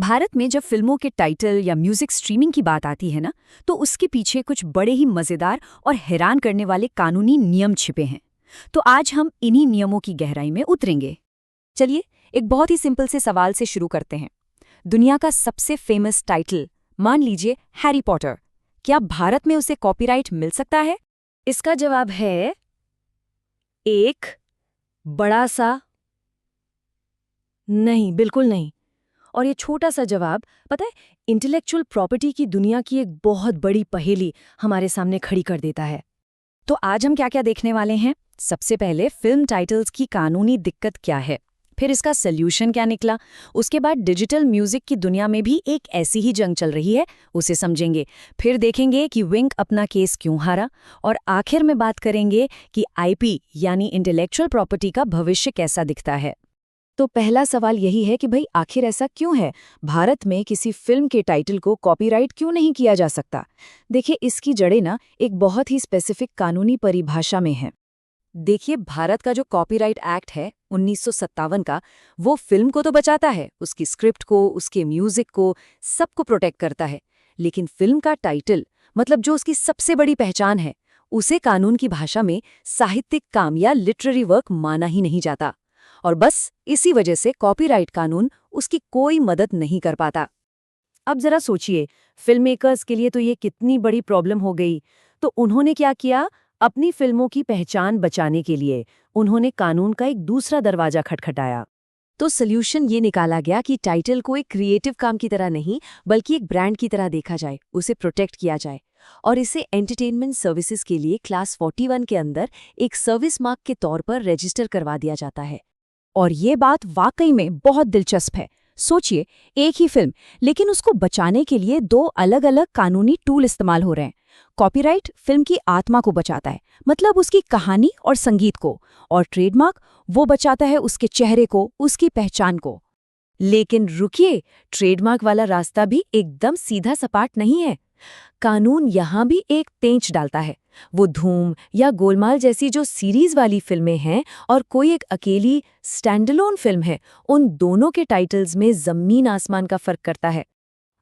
भारत में जब फिल्मों के टाइटल या म्यूजिक स्ट्रीमिंग की बात आती है ना, तो उसके पीछे कुछ बड़े ही मजेदार और हैरान करने वाले कानूनी नियम छिपे हैं। तो आज हम इन्हीं नियमों की गहराई में उतरेंगे। चलिए, एक बहुत ही सिंपल से सवाल से शुरू करते हैं। दुनिया का सबसे फेमस टाइटल, मान लीजिए हैरी पॉटर, क्या भारत में उसे कॉपीराइट मिल सकता है? इसका जवाब है एक बड़ा सा नहीं, बिल्कुल नहीं। और ये छोटा सा जवाब, पता है, इंटेलेक्चुअल प्रॉपर्टी की दुनिया की एक बहुत बड़ी पहेली हमारे सामने खड़ी कर देता है। तो आज हम क्या क्या देखने वाले हैं? सबसे पहले फिल्म टाइटल्स की कानूनी दिक्कत क्या है, फिर इसका सल्यूशन क्या निकला, उसके बाद डिजिटल म्यूजिक की दुनिया में भी एक ऐसी ही जंग चल रही है, उसे समझेंगे। फिर देखेंगे कि विंक अपना केस क्यों हारा, और आखिर में बात करेंगे कि आईपी यानी इंटेलेक्चुअल प्रॉपर्टी का भविष्य कैसा दिखता है। तो पहला सवाल यही है कि भाई आखिर ऐसा क्यों है, भारत में किसी फिल्म के टाइटल को कॉपीराइट क्यों नहीं किया जा सकता? देखिए, इसकी जड़ें ना एक बहुत ही स्पेसिफिक कानूनी परिभाषा में है। देखिए, भारत का जो कॉपीराइट एक्ट है 1957 का, वो फिल्म को तो बचाता है, उसकी स्क्रिप्ट को, उसके म्यूजिक को, सबको प्रोटेक्ट करता है। लेकिन फिल्म का टाइटल, मतलब जो उसकी सबसे बड़ी पहचान है, उसे कानून की भाषा में साहित्यिक काम या लिटरेरी वर्क माना ही नहीं जाता। और बस इसी वजह से कॉपीराइट कानून उसकी कोई मदद नहीं कर पाता। अब जरा सोचिए, फिल्म मेकर्स के लिए तो ये कितनी बड़ी प्रॉब्लम हो गई। तो उन्होंने क्या किया? अपनी फिल्मों की पहचान बचाने के लिए उन्होंने कानून का एक दूसरा दरवाजा खटखटाया। तो सॉल्यूशन ये निकाला गया कि टाइटल को एक क्रिएटिव काम की तरह नहीं, बल्कि एक ब्रांड की तरह देखा जाए, उसे प्रोटेक्ट किया जाए, और इसे एंटरटेनमेंट सर्विसेज के लिए क्लास 41 के अंदर एक सर्विस मार्क के तौर पर रजिस्टर करवा दिया जाता है। और ये बात वाकई में बहुत दिलचस्प है। सोचिए, एक ही फिल्म, लेकिन उसको बचाने के लिए दो अलग अलग कानूनी टूल इस्तेमाल हो रहे हैं। कॉपीराइट फिल्म की आत्मा को बचाता है, मतलब उसकी कहानी और संगीत को, और ट्रेडमार्क वो बचाता है उसके चेहरे को, उसकी पहचान को। लेकिन रुकिए, ट्रेडमार्क वाला रास्ता भी एकदम सीधा सपाट नहीं है। कानून यहाँ भी एक पेंच डालता है। वो धूम या गोलमाल जैसी जो सीरीज वाली फिल्में हैं और कोई एक अकेली स्टैंडअलोन फिल्म है, उन दोनों के टाइटल्स में जमीन आसमान का फर्क करता है।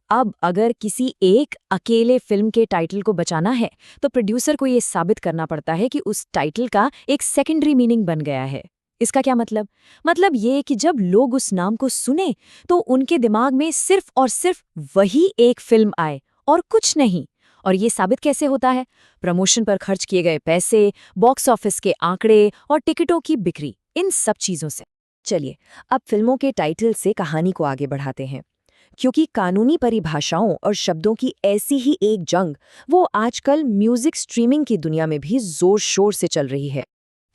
अब अगर किसी एक अकेले फिल्म के टाइटल को बचाना है, तो प्रोड्यूसर को ये साबित करना पड़ता है कि उस टाइटल का एक सेकेंडरी मीनिंग बन गया है। इसका क्या मतलब? मतलब ये कि जब लोग उस नाम को सुने, तो उनके दिमाग में सिर्फ और सिर्फ वही एक फिल्म आए और कुछ नहीं। और ये साबित कैसे होता है? प्रमोशन पर खर्च किए गए पैसे, बॉक्स ऑफिस के आंकड़े और टिकटों की बिक्री, इन सब चीजों से। चलिए, अब फिल्मों के टाइटल से कहानी को आगे बढ़ाते हैं, क्योंकि कानूनी परिभाषाओं और शब्दों की ऐसी ही एक जंग वो आजकल म्यूजिक स्ट्रीमिंग की दुनिया में भी जोर शोर से चल रही है।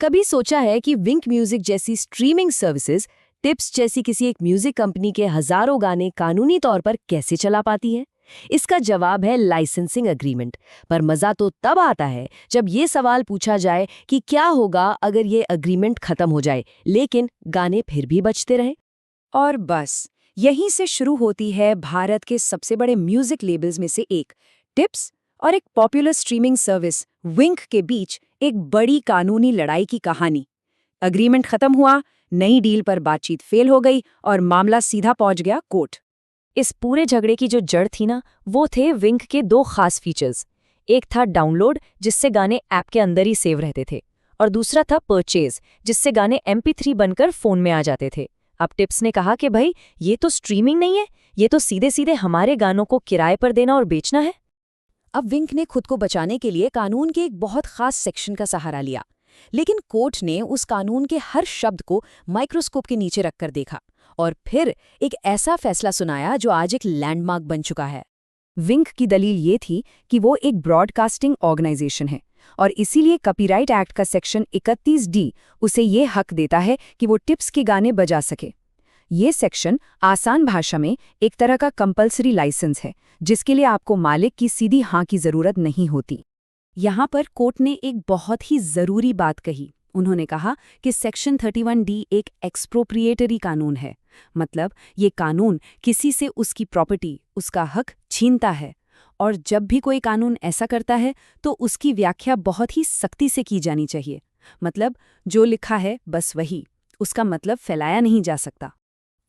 कभी सोचा है कि विंक म्यूजिक जैसी स्ट्रीमिंग सर्विसेज टिप्स जैसी किसी एक म्यूजिक कंपनी के हजारों गाने कानूनी तौर पर कैसे चला पाती है? इसका जवाब है लाइसेंसिंग एग्रीमेंट। पर मजा तो तब आता है जब ये सवाल पूछा जाए कि क्या होगा अगर ये एग्रीमेंट खत्म हो जाए, लेकिन गाने फिर भी बजते रहे। और बस यहीं से शुरू होती है भारत के सबसे बड़े म्यूजिक लेबल्स में से एक, टिप्स, और एक पॉपुलर स्ट्रीमिंग सर्विस विंक के बीच एक बड़ी कानूनी लड़ाई की कहानी। एग्रीमेंट खत्म हुआ, नई डील पर बातचीत फेल हो गई और मामला सीधा पहुंच गया कोर्ट। इस पूरे झगड़े की जो जड़ थी ना, वो थे विंक के दो खास फीचर्स। एक था डाउनलोड, जिससे गाने ऐप के अंदर ही सेव रहते थे, और दूसरा था परचेज, जिससे गाने MP3 बनकर फोन में आ जाते थे। अब टिप्स ने कहा कि भाई, ये तो स्ट्रीमिंग नहीं है, ये तो सीधे सीधे हमारे गानों को किराए पर देना और बेचना है। अब विंक ने खुद को बचाने के लिए कानून के एक बहुत खास सेक्शन का सहारा लिया, लेकिन कोर्ट ने उस कानून के हर शब्द को माइक्रोस्कोप के नीचे रखकर देखा और फिर एक ऐसा फैसला सुनाया जो आज एक लैंडमार्क बन चुका है। विंक की दलील ये थी कि वो एक ब्रॉडकास्टिंग ऑर्गेनाइजेशन है, और इसीलिए कॉपीराइट एक्ट का सेक्शन 31D उसे ये हक देता है कि वो टिप्स के गाने बजा सके। ये सेक्शन आसान भाषा में एक तरह का कंपल्सरी लाइसेंस है, जिसके लिए आपको मालिक की सीधी हाँ की जरूरत नहीं होती। यहाँ पर कोर्ट ने एक बहुत ही जरूरी बात कही। उन्होंने कहा कि सेक्शन 31D एक एक्सप्रोप्रिएटरी कानून है, मतलब ये कानून किसी से उसकी प्रॉपर्टी, उसका हक छीनता है। और जब भी कोई कानून ऐसा करता है तो उसकी व्याख्या बहुत ही सख्ती से की जानी चाहिए। मतलब जो लिखा है बस वही, उसका मतलब फैलाया नहीं जा सकता।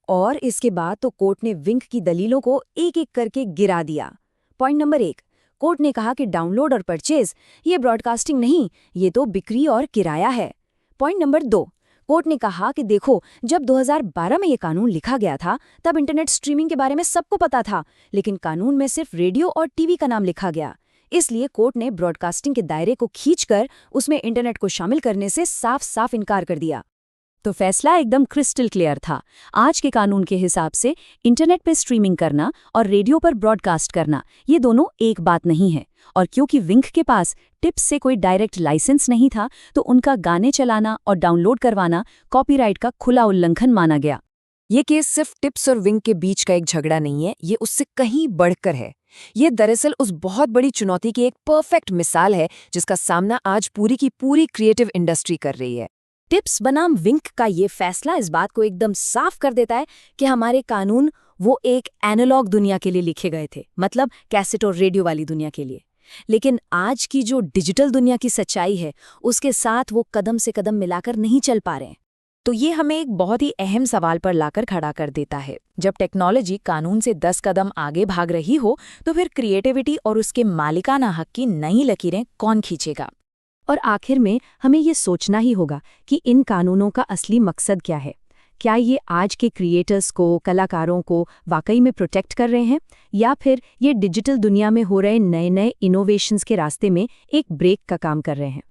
और इसके बाद तो कोर्ट ने विंक की दलीलों को एक एक करके गिरा दिया। पॉइंट नंबर 1, कोर्ट ने कहा कि डाउनलोड और परचेज ये ब्रॉडकास्टिंग नहीं, ये तो बिक्री और किराया है। पॉइंट नंबर 2, कोर्ट ने कहा कि देखो, जब 2012 में ये कानून लिखा गया था तब इंटरनेट स्ट्रीमिंग के बारे में सबको पता था, लेकिन कानून में सिर्फ रेडियो और टीवी का नाम लिखा गया। इसलिए कोर्ट ने ब्रॉडकास्टिंग के दायरे को खींचकर उसमें इंटरनेट को शामिल करने से साफ साफ इनकार कर दिया। तो फैसला एकदम क्रिस्टल क्लियर था। आज के कानून के हिसाब से इंटरनेट पे स्ट्रीमिंग करना और रेडियो पर ब्रॉडकास्ट करना, ये दोनों एक बात नहीं है। और क्योंकि विंक के पास टिप्स से कोई डायरेक्ट लाइसेंस नहीं था, तो उनका गाने चलाना और डाउनलोड करवाना कॉपीराइट का खुला उल्लंघन माना गया। ये केस सिर्फ टिप्स और विंक के बीच का एक झगड़ा नहीं है, ये उससे कहीं बढ़कर है। ये दरअसल उस बहुत बड़ी चुनौती की एक परफेक्ट मिसाल है जिसका सामना आज पूरी की पूरी क्रिएटिव इंडस्ट्री कर रही है। टिप्स बनाम विंक का ये फैसला इस बात को एकदम साफ कर देता है कि हमारे कानून वो एक एनालॉग दुनिया के लिए लिखे गए थे, मतलब कैसेट और रेडियो वाली दुनिया के लिए। लेकिन आज की जो डिजिटल दुनिया की सच्चाई है, उसके साथ वो कदम से कदम मिलाकर नहीं चल पा रहे हैं। तो ये हमें एक बहुत ही अहम सवाल पर लाकर खड़ा कर देता है। जब टेक्नोलॉजी कानून से 10 कदम आगे भाग रही हो, तो फिर क्रिएटिविटी और उसके मालिकाना हक की नई लकीरें कौन खींचेगा? और आखिर में हमें ये सोचना ही होगा कि इन कानूनों का असली मकसद क्या है। क्या ये आज के क्रिएटर्स को, कलाकारों को वाकई में प्रोटेक्ट कर रहे हैं, या फिर ये डिजिटल दुनिया में हो रहे नए नए इनोवेशंस के रास्ते में एक ब्रेक का काम कर रहे हैं?